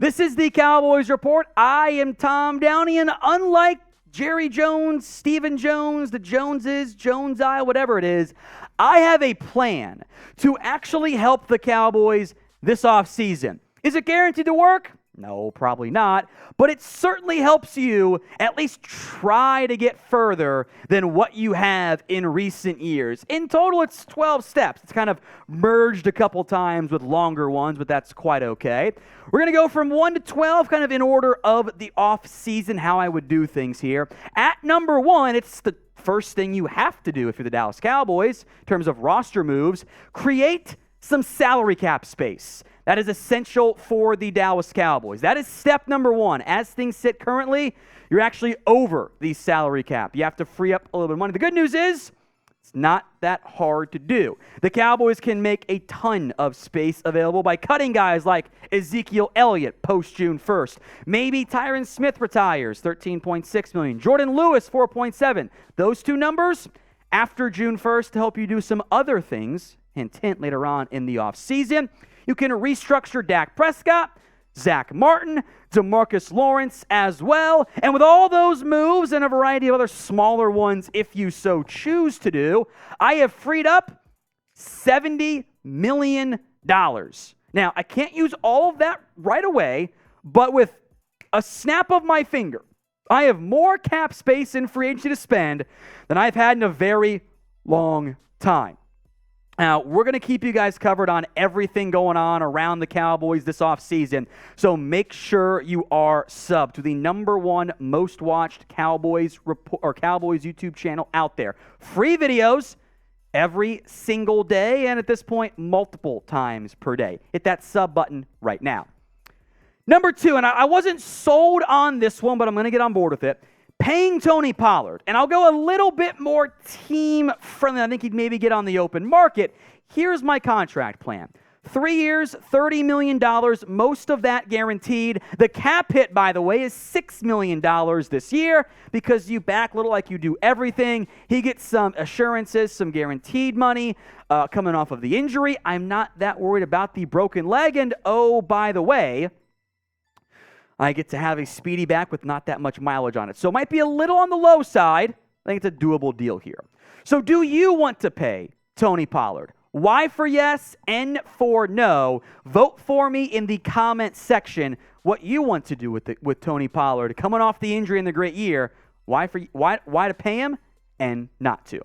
This is the Cowboys Report. I am Tom Downey, and unlike Jerry Jones, Stephen Jones, the Joneses, Jones-I, whatever it is, I have a plan to actually help the Cowboys this offseason. Is it guaranteed to work? No, probably not, but it certainly helps you at least try to get further than what you have in recent years. In total, it's 12 steps. It's kind of merged a couple times with longer ones, but that's quite okay. We're going to go from 1 to 12, kind of in order of the off-season, how I would do things here. At number 1, it's the first thing you have to do if you're the Dallas Cowboys in terms of roster moves. Create some salary cap space. That is essential for the Dallas Cowboys. That is step number 1. As things sit currently, you're actually over the salary cap. You have to free up a little bit of money. The good news is it's not that hard to do. The Cowboys can make a ton of space available by cutting guys like Ezekiel Elliott post-June 1st. Maybe Tyron Smith retires, $13.6 million. Jordan Lewis, $4.7. Those two numbers after June 1st to help you do some other things, hint, later on in the offseason. You can restructure Dak Prescott, Zach Martin, DeMarcus Lawrence as well. And with all those moves and a variety of other smaller ones, if you so choose to do, I have freed up $70 million. Now, I can't use all of that right away, but with a snap of my finger, I have more cap space in free agency to spend than I've had in a very long time. Now, we're going to keep you guys covered on everything going on around the Cowboys this offseason, so make sure you are subbed to the #1 most watched Cowboys Report or Cowboys YouTube channel out there. Free videos every single day, and at this point, multiple times per day. Hit that sub button right now. Number 2, and I wasn't sold on this one, but I'm going to get on board with it. Paying Tony Pollard, and I'll go a little bit more team-friendly. I think he'd maybe get on the open market. Here's my contract plan. 3 years, $30 million, most of that guaranteed. The cap hit, by the way, is $6 million this year because you back little like you do everything. He gets some assurances, some guaranteed money coming off of the injury. I'm not that worried about the broken leg, and oh, by the way, I get to have a speedy back with not that much mileage on it. So it might be a little on the low side. I think it's a doable deal here. So do you want to pay Tony Pollard? Y for yes, N for no. Vote for me in the comment section what you want to do with Tony Pollard. Coming off the injury in the great year, why to pay him and not to?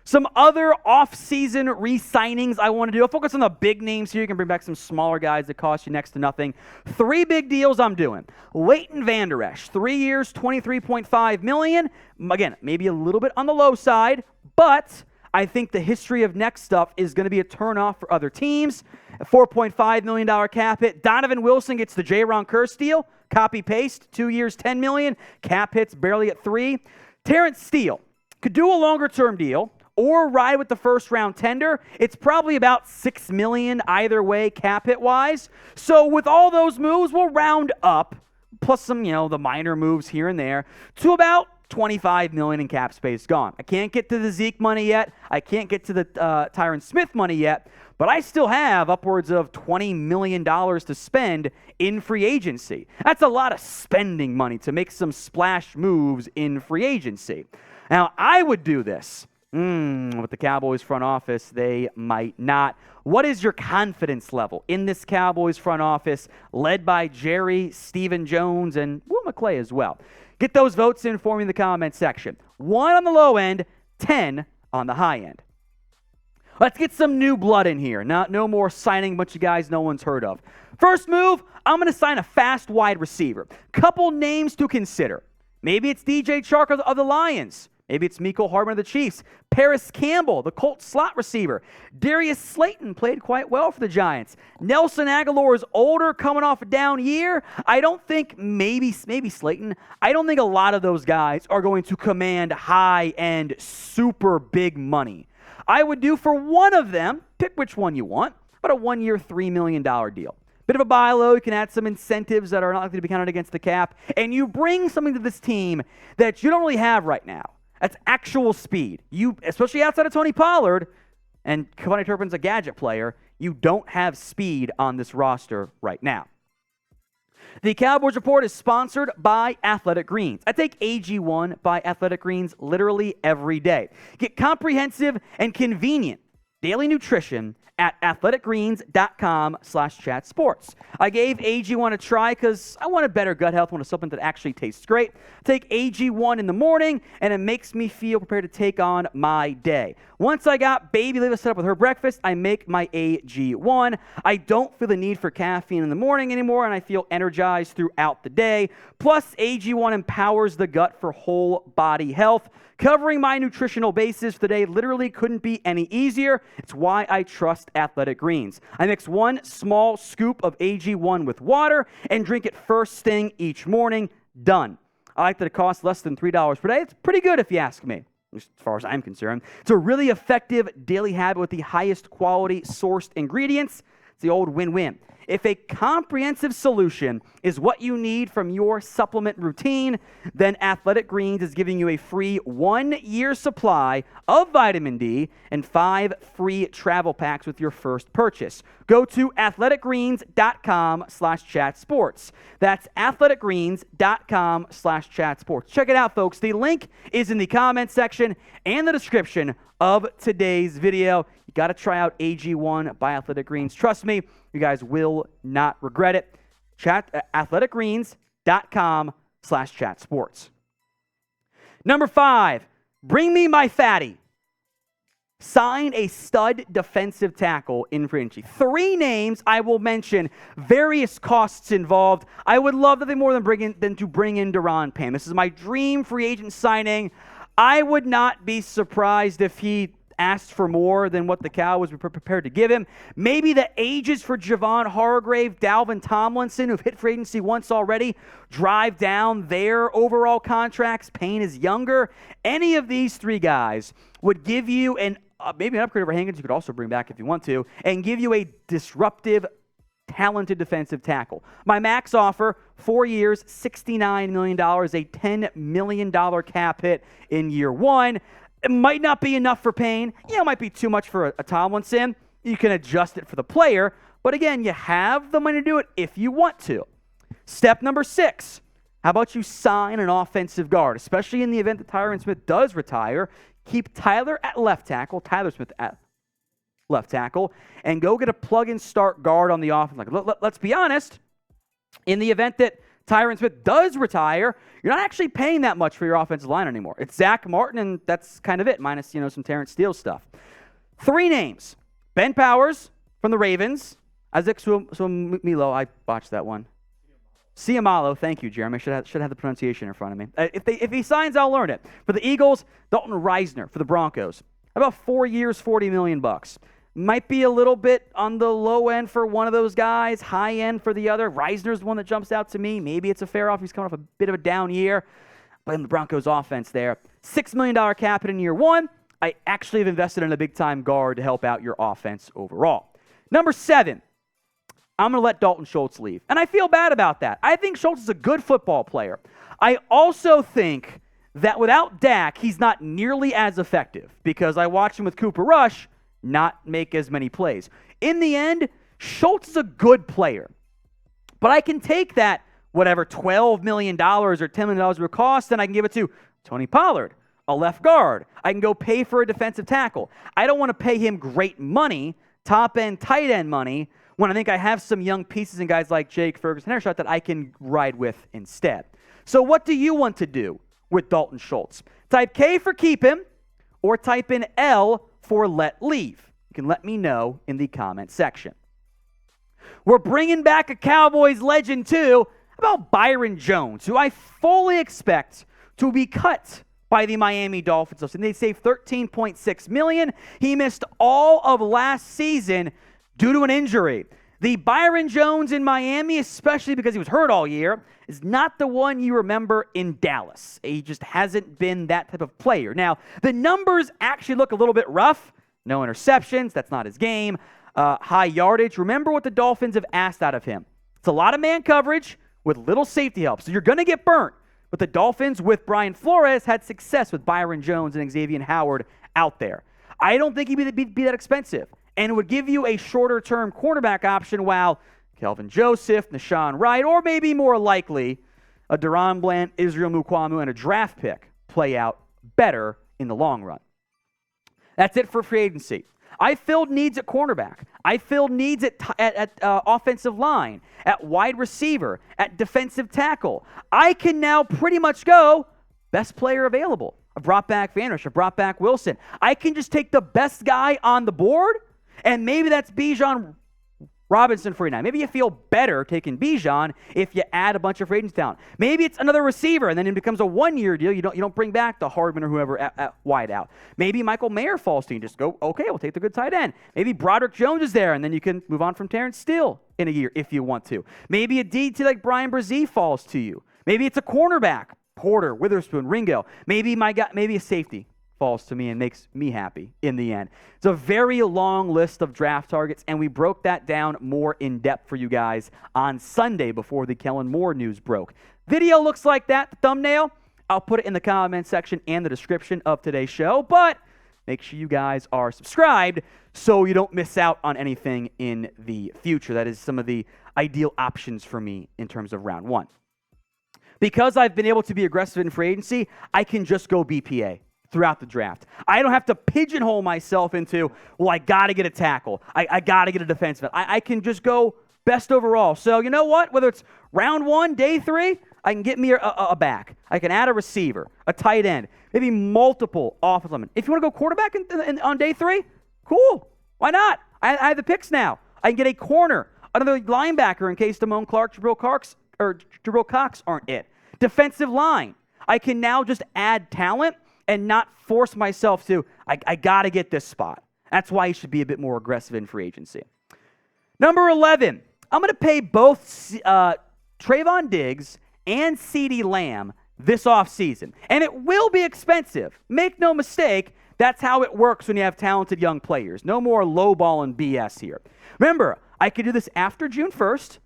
Some other off-season re-signings I want to do. I'll focus on the big names here. You can bring back some smaller guys that cost you next to nothing. 3 big deals I'm doing. Leighton Vander Esch, 3 years, $23.5 million. Again, maybe a little bit on the low side, but I think the history of next stuff is going to be a turnoff for other teams. A $4.5 million cap hit. Donovan Wilson gets the J-Ron Kearse deal. Copy-paste, 2 years, $10 million. Cap hits barely at 3. Terrence Steele could do a longer-term deal or ride with the first-round tender. It's probably about $6 million either way, cap hit-wise. So with all those moves, we'll round up, plus some, the minor moves here and there, to about $25 million in cap space gone. I can't get to the Zeke money yet. I can't get to the Tyron Smith money yet, but I still have upwards of $20 million to spend in free agency. That's a lot of spending money to make some splash moves in free agency. Now, I would do this. With the Cowboys front office, they might not. What is your confidence level in this Cowboys front office led by Jerry, Stephen Jones, and Will McClay as well? Get those votes in for me in the comment section. 1 on the low end, 10 on the high end. Let's get some new blood in here. No more signing a bunch of guys no one's heard of. First move, I'm going to sign a fast wide receiver. Couple names to consider. Maybe it's DJ Chark of the Lions. Maybe it's Mecole Hardman of the Chiefs. Paris Campbell, the Colts slot receiver. Darius Slayton played quite well for the Giants. Nelson Aguilar is older, coming off a down year. I don't think, maybe Slayton, I don't think a lot of those guys are going to command high-end, super big money. I would do for one of them, pick which one you want, but a 1-year, $3 million deal. Bit of a buy low. You can add some incentives that are not likely to be counted against the cap, and you bring something to this team that you don't really have right now. That's actual speed. You, especially outside of Tony Pollard, and Cavani Turpin's a gadget player, you don't have speed on this roster right now. The Cowboys Report is sponsored by Athletic Greens. I take AG1 by Athletic Greens literally every day. Get comprehensive and convenient daily nutrition at athleticgreens.com/chatsports. I gave AG1 a try because I want a better gut health, I want something that actually tastes great. Take AG1 in the morning, and it makes me feel prepared to take on my day. Once I got Baby Leva set up with her breakfast, I make my AG1. I don't feel the need for caffeine in the morning anymore, and I feel energized throughout the day. Plus, AG1 empowers the gut for whole body health. Covering my nutritional bases for the day literally couldn't be any easier. It's why I trust Athletic Greens. I mix one small scoop of AG1 with water and drink it first thing each morning. Done. I like that it costs less than $3 per day. It's pretty good if you ask me, as far as I'm concerned. It's a really effective daily habit with the highest quality sourced ingredients. It's the old win-win. If a comprehensive solution is what you need from your supplement routine, then Athletic Greens is giving you a free 1-year supply of vitamin D and 5 free travel packs with your first purchase. Go to athleticgreens.com/chatsports. That's athleticgreens.com/chatsports. Check it out, folks. The link is in the comment section and the description of today's video. You got to try out AG1 by Athletic Greens. Trust me, you guys will not regret it. athleticgreens.com/chatsports. Number 5, bring me my fatty. Sign a stud defensive tackle in free agency. 3 names I will mention, various costs involved. I would love nothing more than to bring in Deron Payne. This is my dream free agent signing. I would not be surprised if he asked for more than what the Cowboys were prepared to give him. Maybe the ages for Javon Hargrave, Dalvin Tomlinson, who've hit free agency once already, drive down their overall contracts. Payne is younger. Any of these 3 guys would give you maybe an upgrade over Hankins you could also bring back if you want to, and give you a disruptive, talented defensive tackle. My max offer, 4 years, $69 million, a $10 million cap hit in year 1. It might not be enough for Payne. It might be too much for a Tomlinson. You can adjust it for the player. But again, you have the money to do it if you want to. Step number 6. How about you sign an offensive guard, especially in the event that Tyron Smith does retire. Keep Tyler at left tackle, Tyler Smith at left tackle, and go get a plug-and-start guard on the offense. Let's be honest. In the event that Tyron Smith does retire, you're not actually paying that much for your offensive line anymore. It's Zach Martin, and that's kind of it, minus some Terrence Steele stuff. 3 names. Ben Powers from the Ravens. Isaac Suamilo, I botched that one. Siamalo, thank you, Jeremy. Should have the pronunciation in front of me. If he signs, I'll learn it. For the Eagles, Dalton Reisner for the Broncos. About 4 years, $40 million. Might be a little bit on the low end for one of those guys, high end for the other. Reisner's the one that jumps out to me. Maybe it's a fair offer. He's coming off a bit of a down year. Blame the Broncos offense there. $6 million cap hit in year 1. I actually have invested in a big-time guard to help out your offense overall. Number 7, I'm going to let Dalton Schultz leave. And I feel bad about that. I think Schultz is a good football player. I also think that without Dak, he's not nearly as effective because I watched him with Cooper Rush not make as many plays. In the end, Schultz is a good player. But I can take that, whatever, $12 million or $10 million it would cost, and I can give it to Tony Pollard, a left guard. I can go pay for a defensive tackle. I don't want to pay him great money, top-end, tight-end money, when I think I have some young pieces and guys like Jake Ferguson, Hendershot that I can ride with instead. So what do you want to do with Dalton Schultz? Type K for keep him, or type in L for let leave. You can let me know in the comment section. We're bringing back a Cowboys legend too. How about Byron Jones, who I fully expect to be cut by the Miami Dolphins. And they saved $13.6 million. He missed all of last season due to an injury. The Byron Jones in Miami, especially because he was hurt all year, is not the one you remember in Dallas. He just hasn't been that type of player. Now, the numbers actually look a little bit rough. No interceptions. That's not his game. High yardage. Remember what the Dolphins have asked out of him. It's a lot of man coverage with little safety help. So you're going to get burnt. But the Dolphins with Brian Flores had success with Byron Jones and Xavier Howard out there. I don't think he'd be that expensive. And it would give you a shorter-term cornerback option while Kelvin Joseph, Nashawn Wright, or maybe more likely a Deron Bland, Israel Mukuamu, and a draft pick play out better in the long run. That's it for free agency. I filled needs at cornerback. I filled needs at offensive line, at wide receiver, at defensive tackle. I can now pretty much go best player available. I brought back Van Rush. I brought back Wilson. I can just take the best guy on the board, and maybe that's Bijan Robinson for you now. Maybe you feel better taking Bijan if you add a bunch of free agents down. Maybe it's another receiver, and then it becomes a one-year deal. You don't bring back the Hardman or whoever at wide out. Maybe Michael Mayer falls to you. Just go, okay, we'll take the good tight end. Maybe Broderick Jones is there, and then you can move on from Terrence Steele in a year if you want to. Maybe a DT like Brian Brzee falls to you. Maybe it's a cornerback, Porter, Witherspoon, Ringo. Maybe a safety falls to me and makes me happy in the end. It's a very long list of draft targets, and we broke that down more in depth for you guys on Sunday before the Kellen Moore news broke. Video looks like that, the thumbnail. I'll put it in the comment section and the description of today's show, but make sure you guys are subscribed so you don't miss out on anything in the future. That is some of the ideal options for me in terms of round one. Because I've been able to be aggressive in free agency, I can just go BPA throughout the draft. I don't have to pigeonhole myself into, well, I got to get a tackle. I got to get a defenseman. I can just go best overall. So you know what? Whether it's round one, day three, I can get me a back. I can add a receiver, a tight end, maybe multiple offensive linemen. If you want to go quarterback on day three, cool. Why not? I have the picks now. I can get a corner, another linebacker in case Damone Clark, Jabril Cox aren't it. Defensive line. I can now just add talent and not force myself to, I got to get this spot. That's why you should be a bit more aggressive in free agency. Number 11, I'm going to pay both Trayvon Diggs and CeeDee Lamb this offseason. And it will be expensive. Make no mistake, that's how it works when you have talented young players. No more lowball and BS here. Remember, I could do this after June 1st,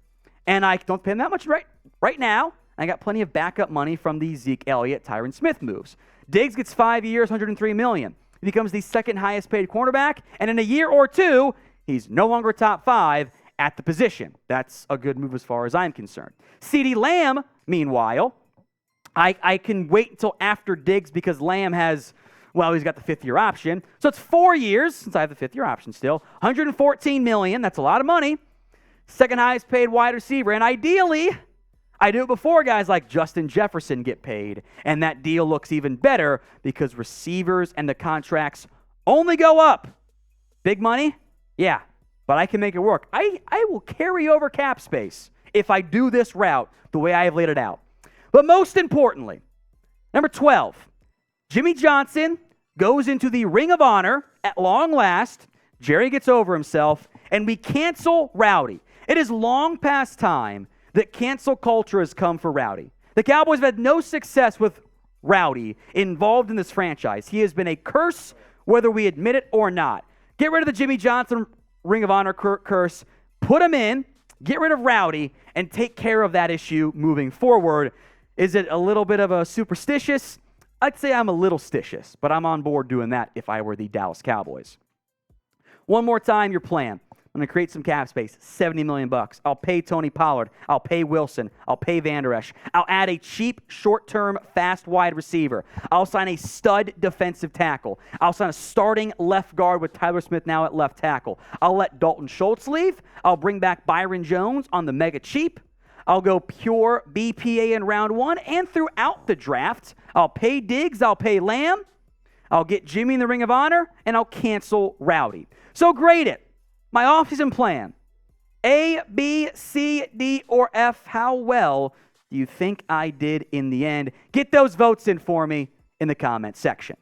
and I don't pay them that much right now. I got plenty of backup money from the Zeke Elliott, Tyron Smith moves. Diggs gets 5 years, $103 million. He becomes the second highest paid cornerback, and in a year or two, he's no longer top 5 at the position. That's a good move as far as I'm concerned. CeeDee Lamb, meanwhile, I can wait until after Diggs because Lamb has, well, he's got the 5th-year option. So it's 4 years since I have the 5th-year option still. $114 million, that's a lot of money. Second highest paid wide receiver, and ideally, I do it before guys like Justin Jefferson get paid, and that deal looks even better because receivers and the contracts only go up. Big money? Yeah, but I can make it work. I will carry over cap space if I do this route the way I have laid it out. But most importantly, number 12, Jimmy Johnson goes into the Ring of Honor at long last. Jerry gets over himself, and we cancel Rowdy. It is long past time that cancel culture has come for Rowdy. The Cowboys have had no success with Rowdy involved in this franchise. He has been a curse, whether we admit it or not. Get rid of the Jimmy Johnson Ring of Honor curse, put him in, get rid of Rowdy, and take care of that issue moving forward. Is it a little bit of a superstitious? I'd say I'm a little stitious, but I'm on board doing that if I were the Dallas Cowboys. One more time, your plan. I'm going to create some cap space, $70 million. I'll pay Tony Pollard. I'll pay Wilson. I'll pay Van Der Esch. I'll add a cheap, short-term, fast wide receiver. I'll sign a stud defensive tackle. I'll sign a starting left guard with Tyler Smith now at left tackle. I'll let Dalton Schultz leave. I'll bring back Byron Jones on the mega cheap. I'll go pure BPA in round one and throughout the draft. I'll pay Diggs. I'll pay Lamb. I'll get Jimmy in the Ring of Honor, and I'll cancel Rowdy. So grade it. My offseason plan, A, B, C, D, or F, how well do you think I did in the end? Get those votes in for me in the comment section.